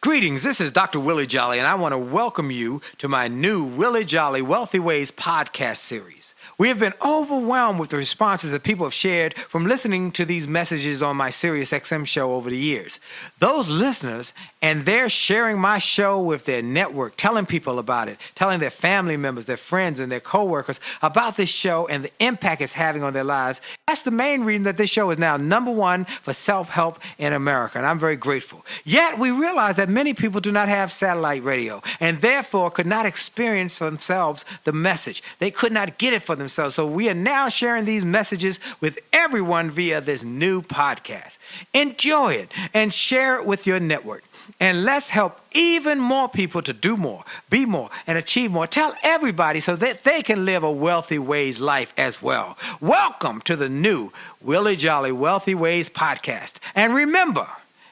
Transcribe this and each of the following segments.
Greetings, this is Dr. Willie Jolley, and I want to welcome you to my new Willie Jolley Wealthy Ways podcast series. We have been overwhelmed with the responses that people have shared from listening to these messages on my SiriusXM show over the years. Those listeners, and they're sharing my show with their network, telling people about it, telling their family members, their friends, and their coworkers about this show and the impact it's having on their lives. That's the main reason that this show is now #1 for self-help in America, and I'm very grateful. Yet we realize that many people do not have satellite radio and therefore could not experience for themselves the message. They could not get it for themselves. So we are now sharing these messages with everyone via this new podcast. Enjoy it and share it with your network. And let's help even more people to do more, be more, and achieve more. Tell everybody so that they can live a Wealthy Ways life as well. Welcome to the new Willie Jolley Wealthy Ways podcast. And remember,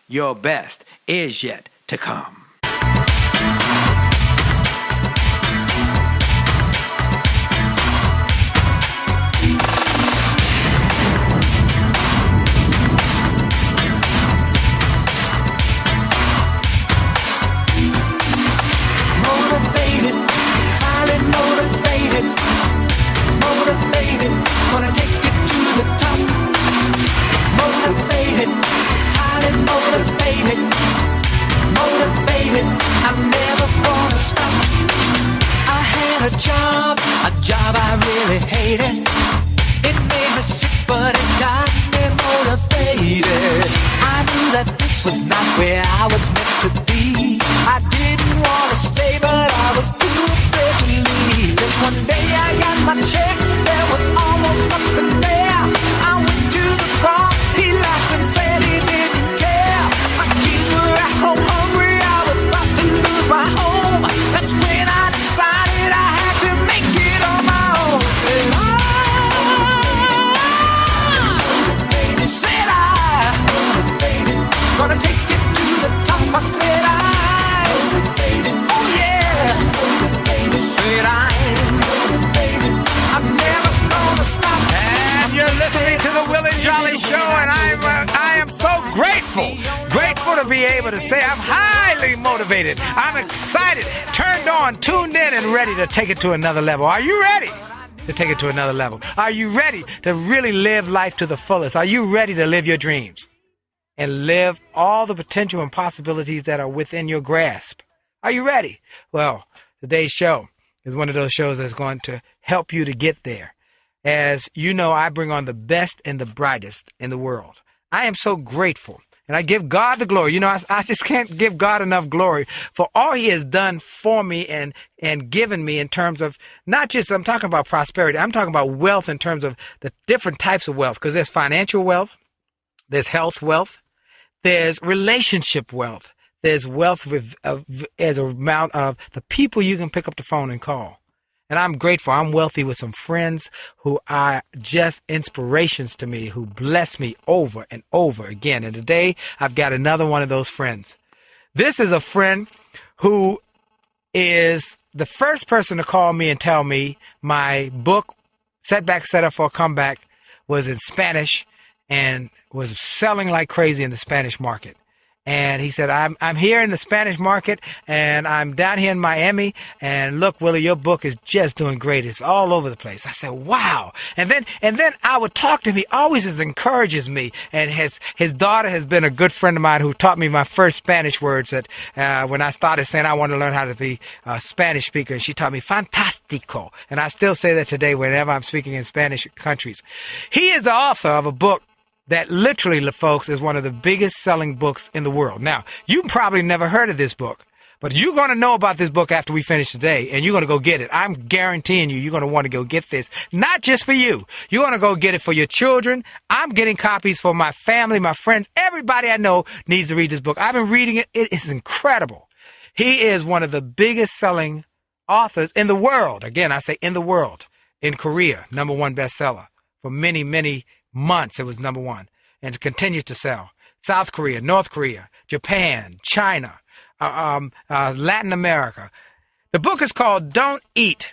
your best is yet to come. Gonna take it to the top. Motivated, highly motivated. Motivated, I'm never gonna stop. I had a job I really hated. It made me sick, but it got me motivated. I knew that this was not where I was meant to be. I didn't want to stay, but I was too afraid to leave. Then one day I got my check, there was almost nothing there. I went to the boss, he laughed and said he didn't care. My kids were at home hungry, I was about to lose my home. That's when I decided I had to make it on my own. Said I, gonna take it to the top. I said oh yeah, said I'm never gonna stop. And you're listening to the Willie Jolley Show, and I am so grateful to be able to say I'm highly motivated. I'm excited, turned on, tuned in, and ready to take it to another level. Are you ready to take it to another level? Are you ready to really live life to the fullest? Are you ready to live your dreams and live all the potential and possibilities that are within your grasp? Are you ready? Well, today's show is one of those shows that's going to help you to get there. As you know, I bring on the best and the brightest in the world. I am so grateful, and I give God the glory. You know, I just can't give God enough glory for all he has done for me and given me in terms of not just, I'm talking about prosperity. I'm talking about wealth in terms of the different types of wealth, because there's financial wealth, there's health wealth, there's relationship wealth, there's wealth as a amount of the people you can pick up the phone and call. And I'm grateful. I'm wealthy with some friends who are just inspirations to me, who bless me over and over again. And today I've got another one of those friends. This is a friend who is the first person to call me and tell me my book, Setback, Set Up for a Comeback, was in Spanish and was selling like crazy in the Spanish market. And he said, I'm here in the Spanish market, and I'm down here in Miami, and look, Willie, your book is just doing great. It's all over the place. I said, wow. And then I would talk to him. He always encourages me. And his daughter has been a good friend of mine who taught me my first Spanish words that when I started saying I wanted to learn how to be a Spanish speaker. And she taught me fantastico. And I still say that today whenever I'm speaking in Spanish countries. He is the author of a book that literally, folks, is one of the biggest selling books in the world. Now, you probably never heard of this book, but you're going to know about this book after we finish today, and you're going to go get it. I'm guaranteeing you're going to want to go get this, not just for you. You're going to go get it for your children. I'm getting copies for my family, my friends. Everybody I know needs to read this book. I've been reading it. It is incredible. He is one of the biggest selling authors in the world. Again, I say in the world. In Korea, #1 bestseller for many, many months. It was #1 and continues to sell. South Korea, North Korea, Japan, China, Latin America. The book is called Don't Eat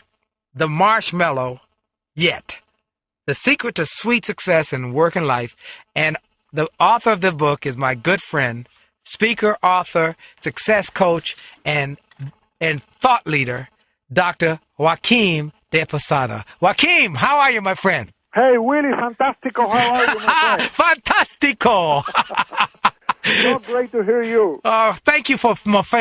the Marshmallow Yet. The Secret to Sweet Success in Work and Life. And the author of the book is my good friend, speaker, author, success coach, and thought leader, Dr. Joachim de Posada. Joachim, how are you, my friend? Hey, Willie, fantastico. How are you, my friend? Fantastico. So great to hear you. Thank you for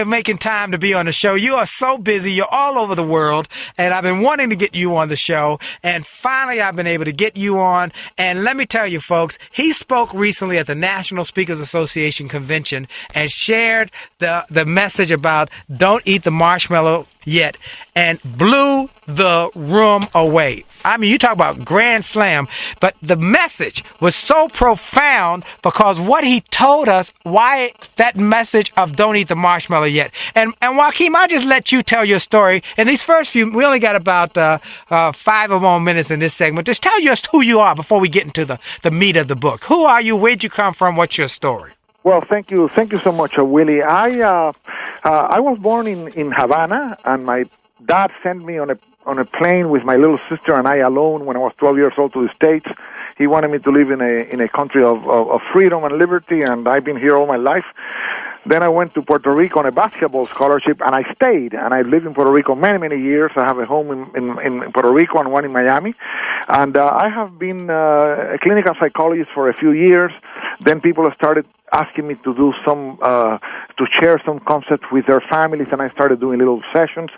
making time to be on the show. You are so busy. You're all over the world, and I've been wanting to get you on the show, and finally I've been able to get you on. And let me tell you, folks, he spoke recently at the National Speakers Association convention and shared the message about don't eat the marshmallow yet, and blew the room away. I mean, you talk about grand slam, but the message was so profound because what he told us, why that message of don't eat the marshmallow yet. And Joachim, I'll just let you tell your story. In these first few, we only got about 5 or more minutes in this segment. Just tell us who you are before we get into the meat of the book. Who are you? Where'd you come from? What's your story? Well, thank you so much, Willie. I was born in Havana, and my dad sent me on a plane with my little sister and I alone when I was 12 years old to the States. He wanted me to live in a country of freedom and liberty, and I've been here all my life. Then I went to Puerto Rico on a basketball scholarship, and I stayed, and I lived in Puerto Rico many, many years. I have a home in Puerto Rico and one in Miami. And I have been a clinical psychologist for a few years. Then people started asking me to do to share some concepts with their families, and I started doing little sessions,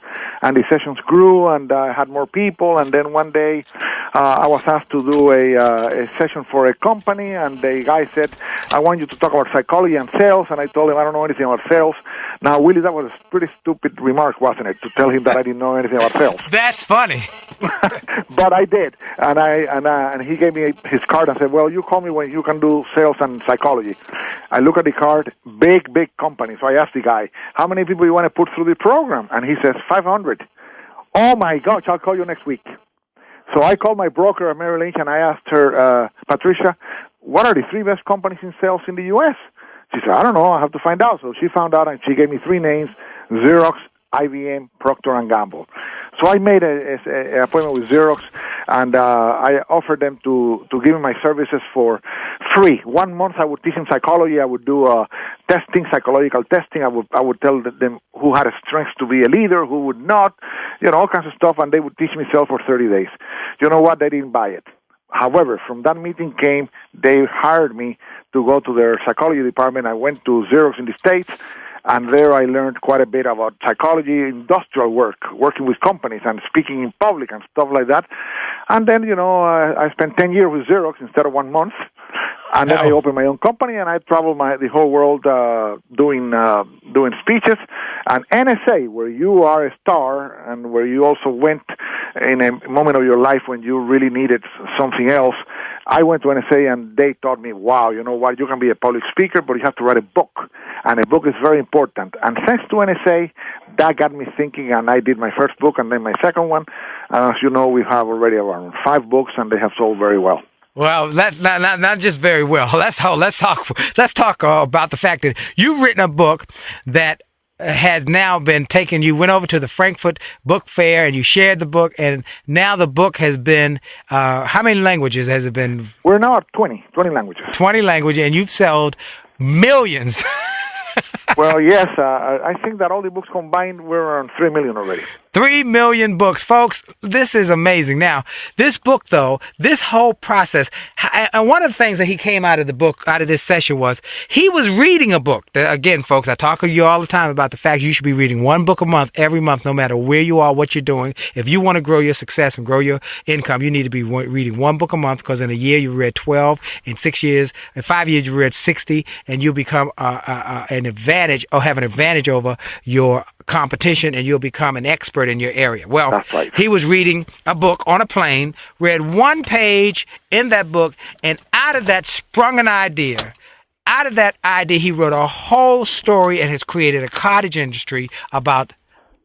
and the sessions grew, and I had more people, and then one day I was asked to do a session for a company, and the guy said, I want you to talk about psychology and sales, and I told him I don't know anything about sales. Now, Willie, that was a pretty stupid remark, wasn't it, to tell him that I didn't know anything about sales? That's funny. But I did, and he gave me his card and said, well, you call me when you can do sales and psychology. I look at the card, big company. So I asked the guy, how many people you want to put through the program? And he says, 500. Oh, my gosh, I'll call you next week. So I called my broker at Merrill Lynch, and I asked her, Patricia, what are the 3 best companies in sales in the U.S.? She said, I don't know, I have to find out. So she found out, and she gave me 3 names, Xerox, IBM, Procter & Gamble. So I made an appointment with Xerox, and I offered them to give me my services for free. 1 month I would teach them psychology. I would do testing, psychological testing. I would tell them who had a strength to be a leader, who would not, all kinds of stuff, and they would teach me sales for 30 days. You know what? They didn't buy it. However, from that meeting came, they hired me to go to their psychology department. I went to Xerox in the States, and there I learned quite a bit about psychology, industrial work, working with companies and speaking in public and stuff like that. And then, I spent 10 years with Xerox instead of 1 month. And then I opened my own company, and I traveled the whole world doing speeches. And NSA, where you are a star and where you also went in a moment of your life when you really needed something else, I went to NSA, and they taught me, wow, you know what, you can be a public speaker, but you have to write a book. And a book is very important. And thanks to NSA, that got me thinking, and I did my first book and then my second one. And as you know, we have already around 5 books, and they have sold very well. Well, not just very well. Let's talk about the fact that you've written a book that has now been taken. You went over to the Frankfurt Book Fair and you shared the book, and now the book has been, how many languages has it been? We're now at 20 languages. 20 languages, and you've sold millions. Well, yes, I think that all the books combined, we're around 3 million already. 3 million books. Folks, this is amazing. Now, this book, though, this whole process, and one of the things that he came out of the book, out of this session, was he was reading a book. Again, folks, I talk to you all the time about the fact you should be reading 1 book a month, every month, no matter where you are, what you're doing. If you want to grow your success and grow your income, you need to be reading 1 book a month, because in a year you read 12, in 6 years, in 5 years you read 60, and you'll become an advantage, or have an advantage over your competition, and you'll become an expert in your area. Well, that's right. He was reading a book on a plane, read 1 page in that book, and out of that sprung an idea. Out of that idea, he wrote a whole story and has created a cottage industry about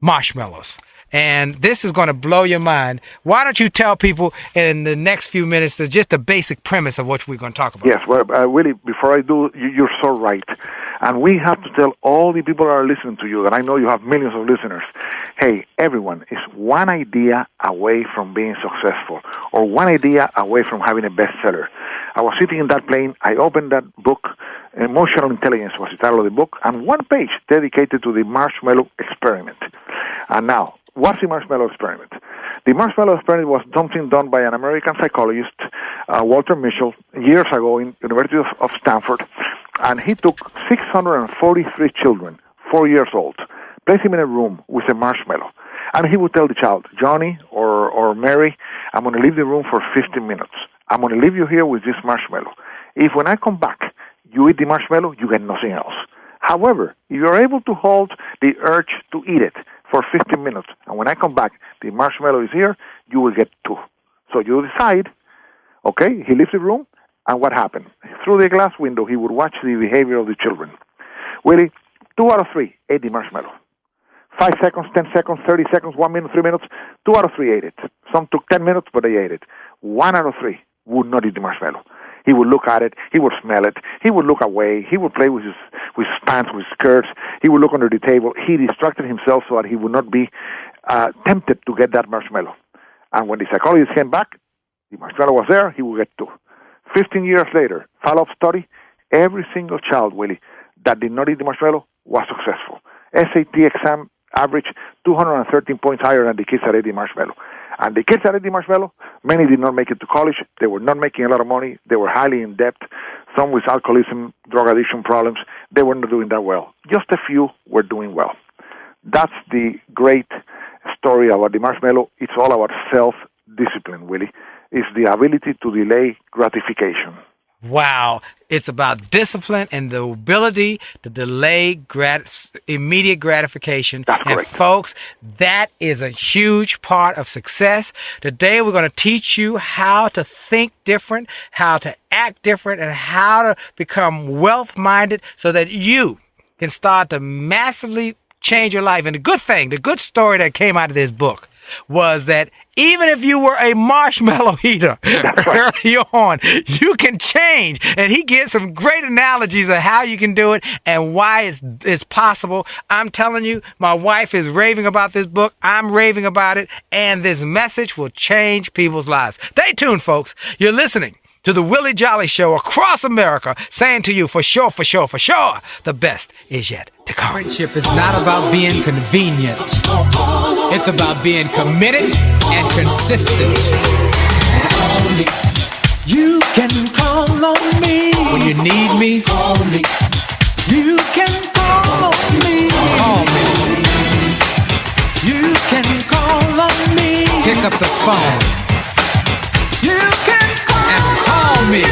marshmallows. And this is going to blow your mind. Why don't you tell people in the next few minutes just the basic premise of what we're going to talk about? Yes, well, Willie, before I do, you're so right. And we have to tell all the people that are listening to you, and I know you have millions of listeners, hey, everyone is 1 idea away from being successful, or 1 idea away from having a bestseller. I was sitting in that plane, I opened that book, Emotional Intelligence was the title of the book, and one page dedicated to the marshmallow experiment. And now, what's the marshmallow experiment? The marshmallow experiment was something done by an American psychologist, Walter Mischel, years ago in University of Stanford, and he took 643 children, 4 years old, placed them in a room with a marshmallow, and he would tell the child, Johnny or Mary, I'm going to leave the room for 15 minutes. I'm going to leave you here with this marshmallow. If when I come back, you eat the marshmallow, you get nothing else. However, if you're able to hold the urge to eat it for 15 minutes, and when I come back, the marshmallow is here, you will get 2. So you decide, okay, he leaves the room, and what happened? Through the glass window, he would watch the behavior of the children. Willie, 2 out of 3 ate the marshmallow. 5 seconds, 10 seconds, 30 seconds, 1 minute, 3 minutes, 2 out of 3 ate it. Some took 10 minutes, but they ate it. 1 out of 3 would not eat the marshmallow. He would look at it, he would smell it, he would look away, he would play with his pants, with his skirts, he would look under the table. He distracted himself so that he would not be tempted to get that marshmallow. And when the psychologist came back, the marshmallow was there, he would get 2. 15 years later, follow-up study, every single child, Willie, that did not eat the marshmallow was successful. SAT exam averaged 213 points higher than the kids that ate the marshmallow. And the kids that ate the marshmallow, many did not make it to college. They were not making a lot of money. They were highly in debt. Some with alcoholism, drug addiction problems. They were not doing that well. Just a few were doing well. That's the great story about the marshmallow. It's all about self-discipline, Willie. It's the ability to delay gratification. Wow. It's about discipline and the ability to delay immediate gratification. That's correct. And folks, that is a huge part of success. Today, we're going to teach you how to think different, how to act different, and how to become wealth-minded so that you can start to massively change your life. And the good story that came out of this book was that even if you were a marshmallow eater early on, you can change. And he gives some great analogies of how you can do it and why it's possible. I'm telling you, my wife is raving about this book. I'm raving about it. And this message will change people's lives. Stay tuned, folks. You're listening to the Willie Jolley Show across America, saying to you, for sure, the best is yet to come. Friendship is not about being convenient. It's about being committed and consistent. You can call on me when you need me. You can call on me. Call me. You can call on me. Pick up the phone. You can call me.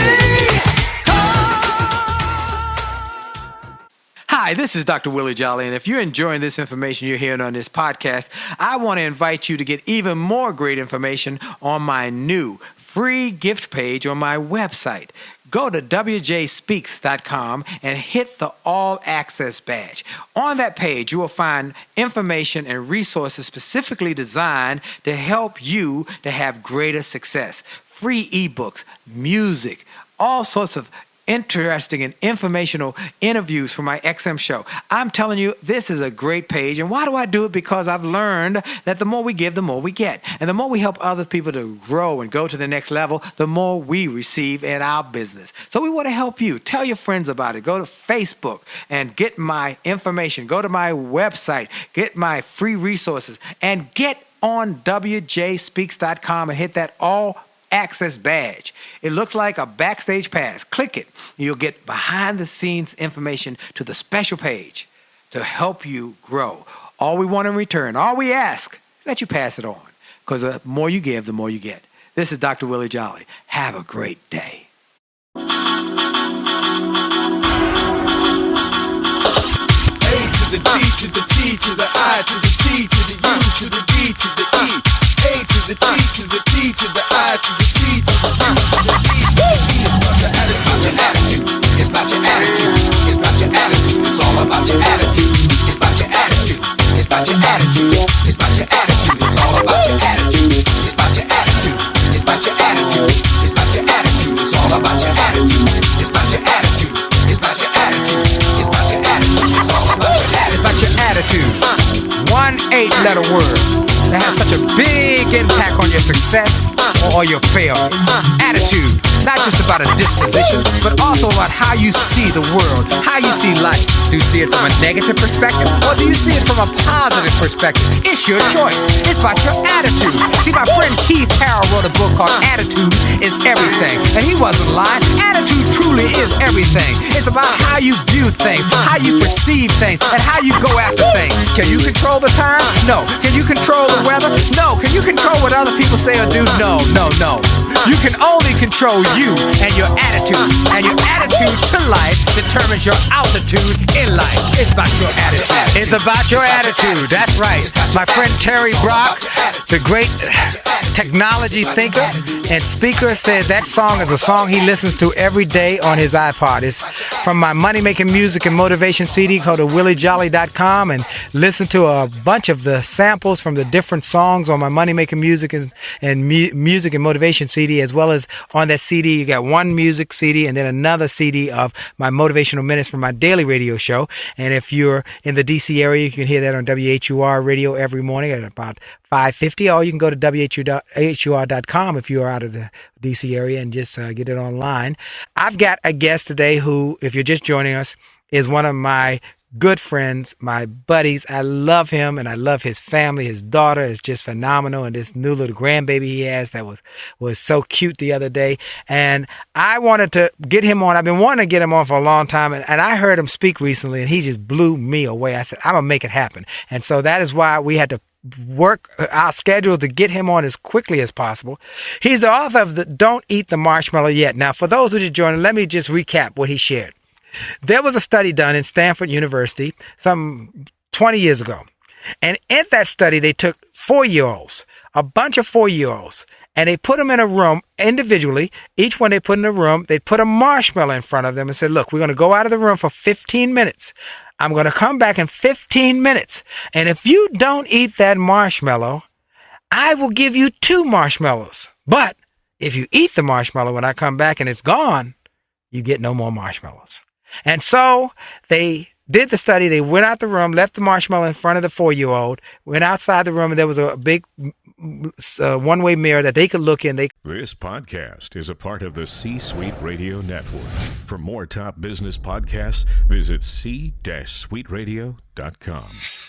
Hi, this is Dr. Willie Jolley, and if you're enjoying this information you're hearing on this podcast, I want to invite you to get even more great information on my new free gift page on my website. Go to wjspeaks.com and hit the All Access badge. On that page, you will find information and resources specifically designed to help you to have greater success. Free ebooks, music, all sorts of interesting and informational interviews from my XM show. I'm telling you, this is a great page. And why do I do it? Because I've learned that the more we give, the more we get. And the more we help other people to grow and go to the next level, the more we receive in our business. So we want to help you. Tell your friends about it. Go to Facebook and get my information. Go to my website, get my free resources, and get on wjspeaks.com and hit that All Access badge. It looks like a backstage pass. Click it. You'll get behind the scenes information to the special page to help you grow. All we want in return, all we ask is that you pass it on, because the more you give, the more you get. This is Dr. Willie Jolley. Have a great day. A to the D to the T to the I to the T to the U to the D to the E. A to the T to the T to the I to the T to the U to the D to the E. It's about your attitude. It's about your attitude. It's about your attitude. It's all about your attitude. It's about your attitude. It's about your attitude. It's about your attitude. It's all about your attitude. It's about your attitude. It's about your attitude. It's about your attitude. It's all about your attitude. It's about your attitude. It's about your attitude. It's about your attitude. It's all about your attitude. It's about your attitude. 1 8-letter word. that has such a big impact on your success or your failure. Attitude, not just about a disposition, but also about how you see the world, how you see life. Do you see it from a negative perspective, or do you see it from a positive perspective? It's your choice. It's about your attitude. See, my friend Keith Harrell wrote a book called Attitude is Everything, and he wasn't lying. Attitude truly is everything. It's about how you view things, how you perceive things, and how you go after things. Can you control the time? No. Can you control the weather? No. Can you control what other people say or do? No. You can only control you and your attitude. And your attitude to life determines your altitude in life. It's about your attitude. It's about your attitude. That's right. My friend Terry Brock, the great technology thinker and speaker, said that song is a song he listens to every day on his iPod. It's from my Money Making Music and Motivation CD. Go to williejolly.com and listen to a bunch of the samples from the different songs on my Money Making Music and Music and Motivation CD, as well as on that CD you got one music CD and then another CD of my motivational minutes from my daily radio show. And if you're in the DC area, you can hear that on WHUR radio every morning at about 5:50, or you can go to WHUR.com if you are out of the DC area and just get it online. I've got a guest today who, if you're just joining us, is one of my good friends, my buddies. I love him and I love his family. His daughter is just phenomenal, and this new little grandbaby he has that was so cute the other day. And I wanted to get him on. I've been wanting to get him on for a long time, and I heard him speak recently, and he just blew me away. I said, I'm going to make it happen. And so that is why we had to work our schedule to get him on as quickly as possible. He's the author of the Don't Eat the Marshmallow Yet. Now, for those who just joined, let me just recap what he shared. There was a study done in Stanford University some 20 years ago. And in that study, they took 4-year-olds, a bunch of 4-year-olds, and they put them in a room individually. Each one they put in a room, they put a marshmallow in front of them and said, look, we're going to go out of the room for 15 minutes. I'm going to come back in 15 minutes. And if you don't eat that marshmallow, I will give you 2 marshmallows. But if you eat the marshmallow when I come back and it's gone, you get no more marshmallows. And so they did the study. They went out the room, left the marshmallow in front of the 4-year-old, went outside the room, and there was a big one-way mirror that they could look in. This podcast is a part of the C-Suite Radio Network. For more top business podcasts, visit c-suiteradio.com.